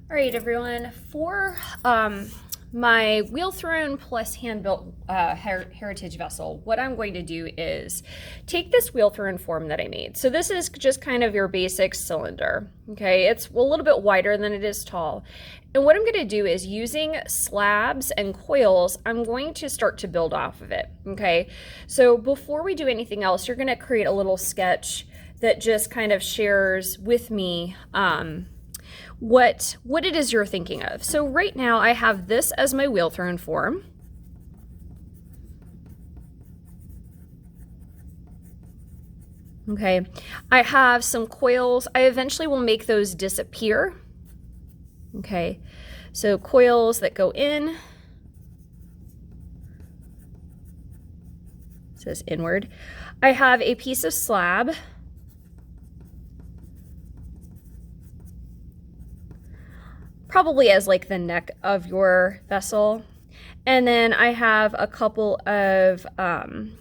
All right, everyone. For my wheel throne plus hand-built heritage vessel, what I'm going to do is take this wheel throne form that I made. So this is just kind of your basic cylinder, okay? It's a little bit wider than it is tall. And what I'm going to do is, using slabs and coils, I'm going to start to build off of it, okay? So before we do anything else, you're going to create a little sketch that just kind of shares with me what it is you're thinking of. So right now I have this as my wheel throne form. Okay, I have some coils. I eventually will make those disappear. Okay, so coils that go in. It says inward. I have a piece of slab. Probably as like the neck of your vessel. And then I have a couple of kind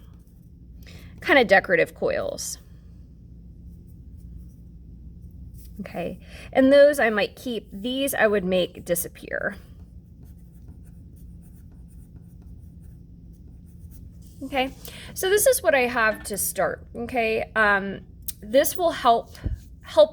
of decorative coils. Okay, and those I might keep. These I would make disappear. Okay, so this is what I have to start. Okay, this will help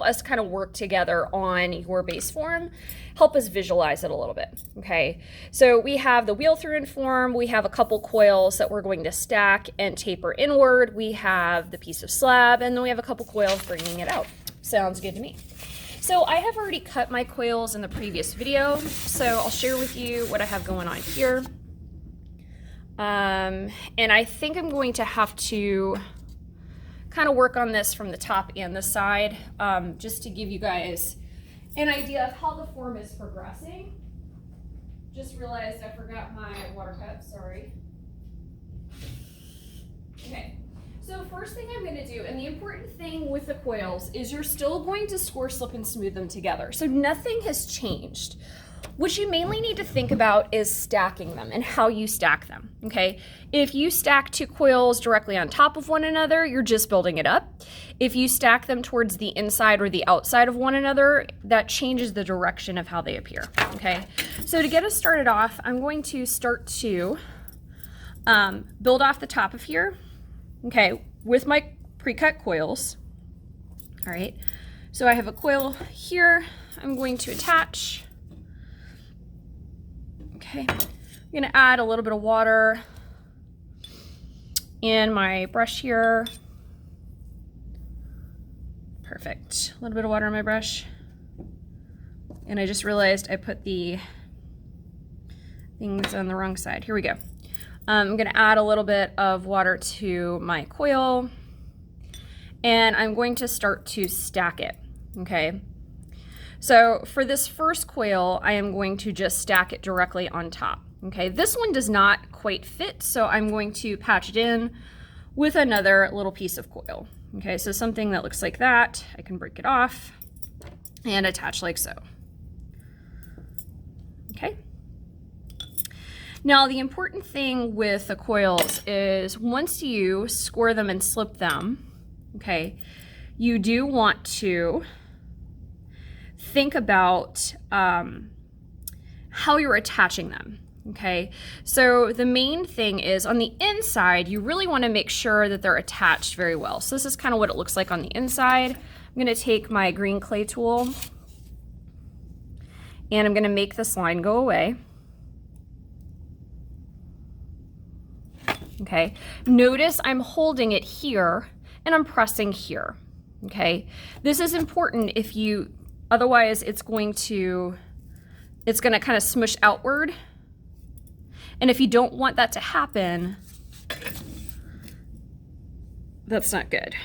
us kind of work together on your base form, help us visualize it a little bit. Okay, so we have the wheel throne form, we have a couple coils that we're going to stack and taper inward, we have the piece of slab, and then we have a couple coils bringing it out. Sounds good to me. So I have already cut my coils in the previous video, so I'll share with you what I have going on here. And I think I'm going to have to kind of work on this from the top and the side, just to give you guys an idea of how the form is progressing. Just realized I forgot my water cup, sorry. Okay, so first thing I'm gonna do, and the important thing with the coils is you're still going to score, slip, and smooth them together. So nothing has changed. What you mainly need to think about is stacking them and how you stack them, okay? If you stack two coils directly on top of one another, you're just building it up. If you stack them towards the inside or the outside of one another, that changes the direction of how they appear, okay? So to get us started off, I'm going to start to build off the top of here, okay, with my pre-cut coils, all right? So I have a coil here I'm going to attach. Okay, I'm gonna add a little bit of water in my brush here. Perfect, a little bit of water in my brush. And I just realized I put the things on the wrong side. Here we go. I'm gonna add a little bit of water to my coil, and I'm going to start to stack it, okay? So for this first coil, I am going to just stack it directly on top. Okay, this one does not quite fit, so I'm going to patch it in with another little piece of coil. Okay, so something that looks like that, I can break it off and attach like so. Okay. Now the important thing with the coils is once you score them and slip them, okay, you do want to think about how you're attaching them, okay? So the main thing is on the inside, you really want to make sure that they're attached very well. So this is kind of what it looks like on the inside. I'm going to take my green clay tool and I'm going to make this line go away. Okay, notice I'm holding it here and I'm pressing here, okay? This is important if you otherwise, it's going to kind of smush outward. And if you don't want that to happen, that's not good.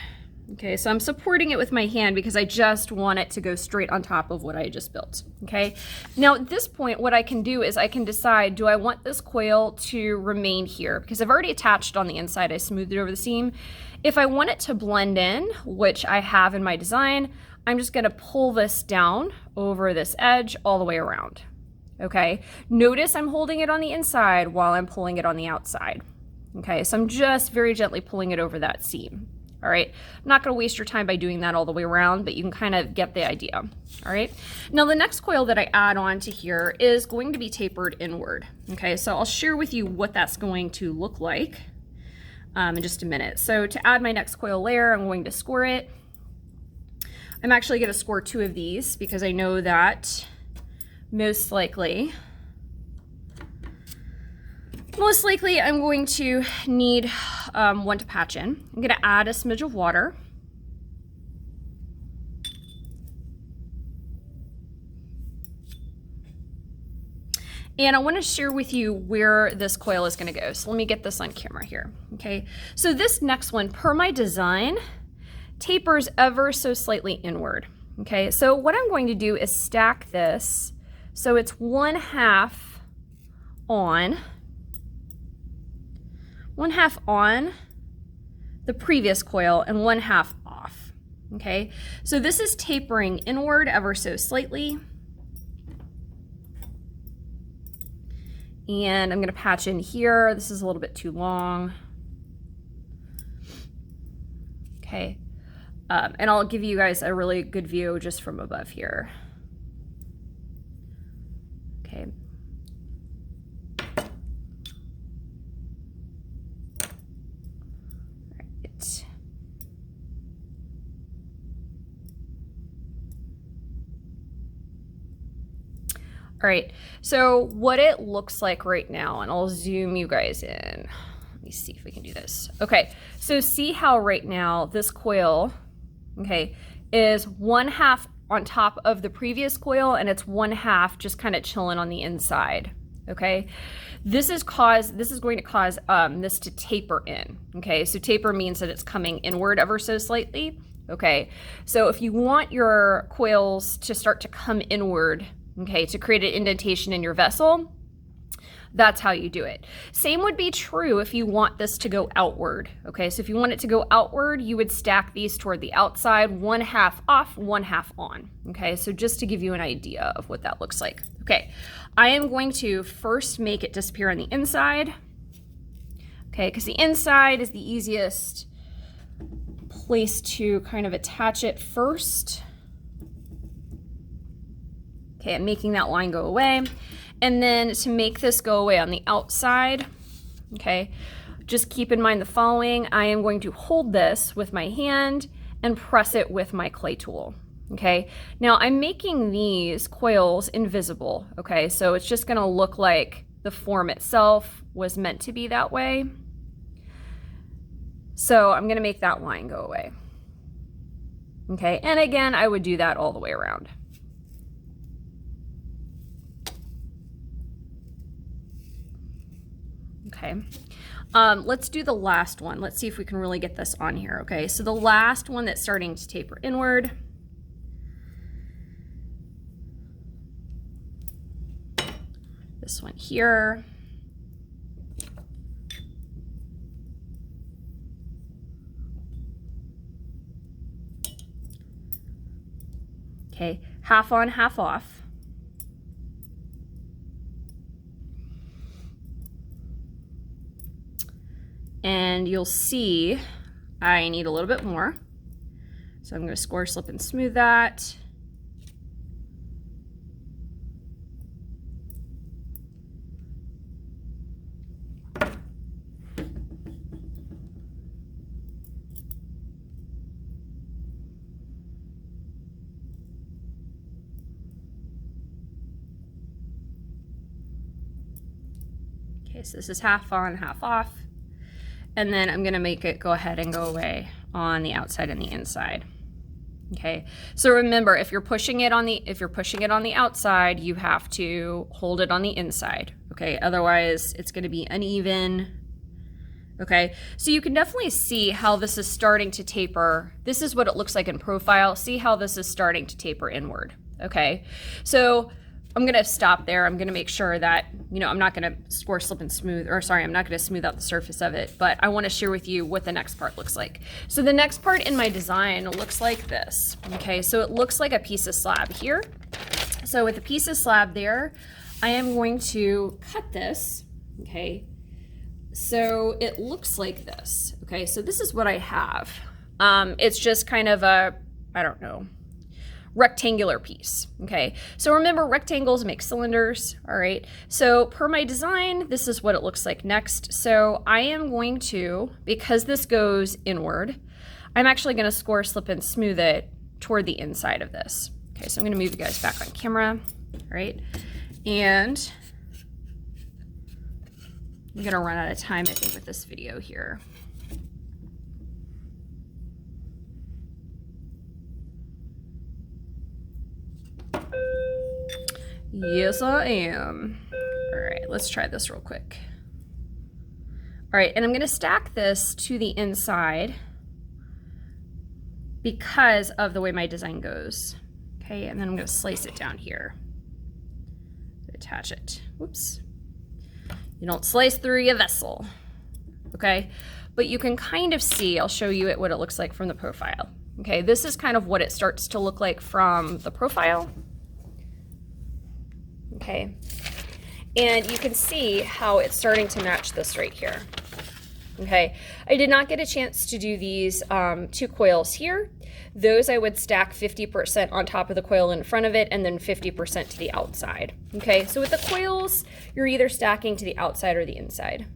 Okay, so I'm supporting it with my hand because I just want it to go straight on top of what I just built, okay? Now at this point, what I can do is I can decide, do I want this coil to remain here? Because I've already attached on the inside, I smoothed it over the seam. If I want it to blend in, which I have in my design, I'm just gonna pull this down over this edge all the way around, okay? Notice I'm holding it on the inside while I'm pulling it on the outside, okay? So I'm just very gently pulling it over that seam, All right, I'm not going to waste your time by doing that all the way around, but you can kind of get the idea. All right, now the next coil that I add on to here is going to be tapered inward. Okay, so I'll share with you what that's going to look like in just a minute. So to add my next coil layer, I'm going to score it. I'm actually going to score 2 of these because I know that most likely I'm going to need one to patch in. I'm going to add a smidge of water. And I want to share with you where this coil is going to go. So let me get this on camera here. Okay, so this next one, per my design, tapers ever so slightly inward. Okay, so what I'm going to do is stack this so it's 1/2 on, 1/2 on the previous coil and 1/2 off. Okay, so this is tapering inward ever so slightly. And I'm going to patch in here. This is a little bit too long. Okay, and I'll give you guys a really good view just from above here. Okay. Right. All right, so what it looks like right now, and I'll zoom you guys in. Let me see if we can do this. Okay, so see how right now this coil, okay, is 1/2 on top of the previous coil, and it's 1/2 just kind of chilling on the inside. Okay, this is going to cause this to taper in. Okay, so taper means that it's coming inward ever so slightly. Okay, so if you want your coils to start to come inward, okay, to create an indentation in your vessel, that's how you do it. Same would be true if you want this to go outward. Okay, so if you want it to go outward, you would stack these toward the outside, 1/2 off, 1/2 on. Okay, so just to give you an idea of what that looks like. Okay, I am going to first make it disappear on the inside. Okay, because the inside is the easiest place to kind of attach it first. Okay, I'm making that line go away. And then to make this go away on the outside, okay, just keep in mind the following. I am going to hold this with my hand and press it with my clay tool. Okay, now I'm making these coils invisible. Okay, so it's just gonna look like the form itself was meant to be that way. So I'm gonna make that line go away. Okay, and again, I would do that all the way around. Okay, let's do the last one. Let's see if we can really get this on here. Okay, so the last one that's starting to taper inward. This one here. Okay, 1/2 on, 1/2 off. And you'll see I need a little bit more. So I'm going to score, slip, and smooth that. Okay, so this is 1/2 on, 1/2 off. And then I'm gonna make it go ahead and go away on the outside and the inside. Okay, so remember, if you're pushing it on the outside, you have to hold it on the inside. Okay, otherwise it's gonna be uneven. Okay, so you can definitely see how this is starting to taper. This is what it looks like in profile. See how this is starting to taper inward. Okay, so I'm gonna stop there. I'm gonna make sure that, you know, I'm not gonna score, slip, and smooth, or sorry, I'm not gonna smooth out the surface of it, but I wanna share with you what the next part looks like. So the next part in my design looks like this. Okay, so it looks like a piece of slab here. So with a piece of slab there, I am going to cut this, okay? So it looks like this, okay? So this is what I have. It's just kind of a, I don't know, rectangular piece. Okay, so remember, rectangles make cylinders. All right, so per my design, this is what it looks like next. So I am going to, because this goes inward, I'm actually going to score, slip, and smooth it toward the inside of this. Okay, so I'm going to move you guys back on camera. All right, and I'm going to run out of time, I think, with this video here. Yes, I am. All right, let's try this real quick. All right, and I'm going to stack this to the inside because of the way my design goes. Okay, and then I'm going to slice it down here. Attach it. Whoops. You don't slice through your vessel. Okay, but you can kind of see, I'll show you what it looks like from the profile. Okay, this is kind of what it starts to look like from the profile. Okay, and you can see how it's starting to match this right here. Okay, I did not get a chance to do these 2 coils here. Those I would stack 50% on top of the coil in front of it and then 50% to the outside. Okay, so with the coils, you're either stacking to the outside or the inside.